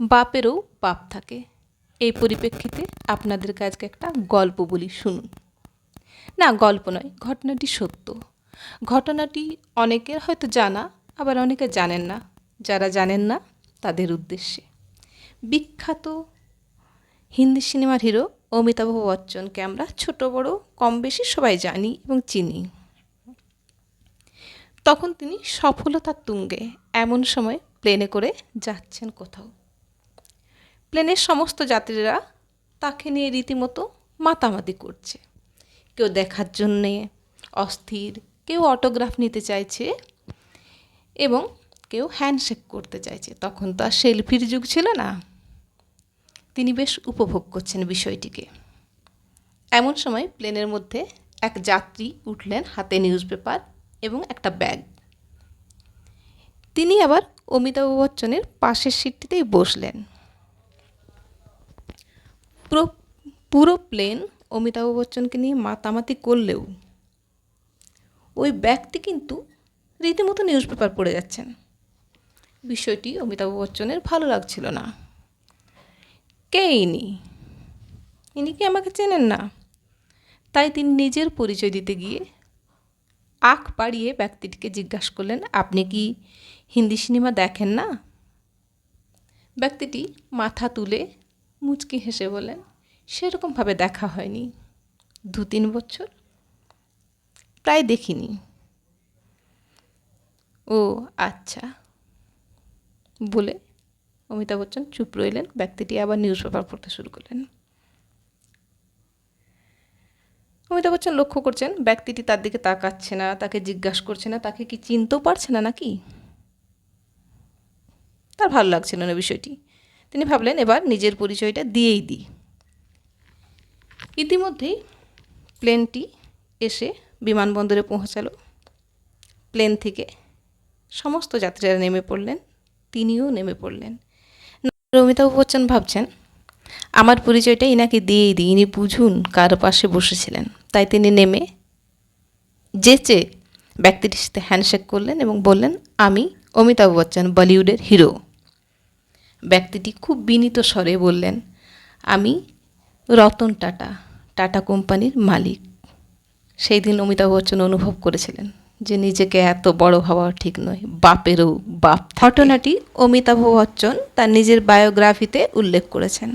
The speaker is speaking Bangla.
বাপেরও বাপ থাকে। এই পরিপ্রেক্ষিতে আপনাদের কাছে একটা গল্প বলি, শুনুন। না, গল্প নয়, ঘটনাটি সত্য। ঘটনাটি অনেকের হয়তো জানা, আবার অনেকে জানেন না। যারা জানেন না তাদের উদ্দেশ্যে। বিখ্যাত হিন্দি সিনেমার হিরো অমিতাভ বচ্চনকে আমরা ছোট বড় কম বেশি সবাই জানি এবং চিনি। তখন তিনি সফলতার তুঙ্গে। এমন সময় প্লেনে করে যাচ্ছেন কোথাও। প্লেনের সমস্ত যাত্রীরা তাকে নিয়ে রীতিমতো মাতামাতি করছে। কেউ দেখার জন্যে অস্থির, কেউ অটোগ্রাফ নিতে চাইছে এবং কেউ হ্যান্ডশেক করতে চাইছে। তখন তো আর সেলফির যুগ ছিল না। তিনি বেশ উপভোগ করছেন বিষয়টিকে। এমন সময় প্লেনের মধ্যে এক যাত্রী উঠলেন, হাতে নিউজ পেপার এবং একটা ব্যাগ। তিনি আবার অমিতাভ বচ্চনের পাশের সিটটিতেই বসলেন। পুরো প্লেন অমিতাভ বচ্চনকে নিয়ে মাতামাতি করলেও ওই ব্যক্তি কিন্তু রীতিমতো নিউজ পেপার পড়ে যাচ্ছেন। বিষয়টি অমিতাভ বচ্চনের ভালো লাগছিল না। কে ইনি কি আমাকে চেনেন না? তাই তিনি নিজের পরিচয় দিতে গিয়ে আঁখ বাড়িয়ে ব্যক্তিটিকে জিজ্ঞাসা করলেন, আপনি কি হিন্দি সিনেমা দেখেন না? ব্যক্তিটি মাথা তুলে মুচকি হেসে বললেন, সেরকমভাবে দেখা হয়নি, 2-3 বছর প্রায় দেখিনি। ও আচ্ছা বলে অমিতাভ বচ্চন চুপ রইলেন। ব্যক্তিটি আবার নিউজ পেপার পড়তে শুরু করলেন। অমিতাভ বচ্চন লক্ষ্য করছেন ব্যক্তিটি তার দিকে তাকাচ্ছে না, তাকে জিজ্ঞাসা করছে না, তাকে কি চিনতেও পারছে না নাকি। তার ভালো লাগছিল না বিষয়টি। তিনি ভাবলেন এবার নিজের পরিচয়টা দিয়েই দিই। ইতিমধ্যেই প্লেনটি এসে বিমানবন্দরে পৌঁছালো। প্লেন থেকে সমস্ত যাত্রীরা নেমে পড়লেন, তিনিও নেমে পড়লেন। অমিতাভ বচ্চন ভাবছেন আমার পরিচয়টা ইনাকে দিয়েই দিই, ইনি বুঝুন কার পাশে বসেছিলেন। তাই তিনি নেমে যেচে ব্যক্তিটির সাথে হ্যান্ডশেক করলেন এবং বললেন, আমি অমিতাভ বচ্চন, বলিউডের হিরো। ব্যক্তিটি খুব বিনীত স্বরে বললেন, আমি রতন টাটা, টাটা কোম্পানির মালিক। সেই দিন অমিতাভ বচ্চন অনুভব করেছিলেন যে নিজেকে এত বড় হওয়া ঠিক নয়, বাপেরও বাপ। ঘটনাটি অমিতাভ বচ্চন তার নিজের বায়োগ্রাফিতে উল্লেখ করেছেন।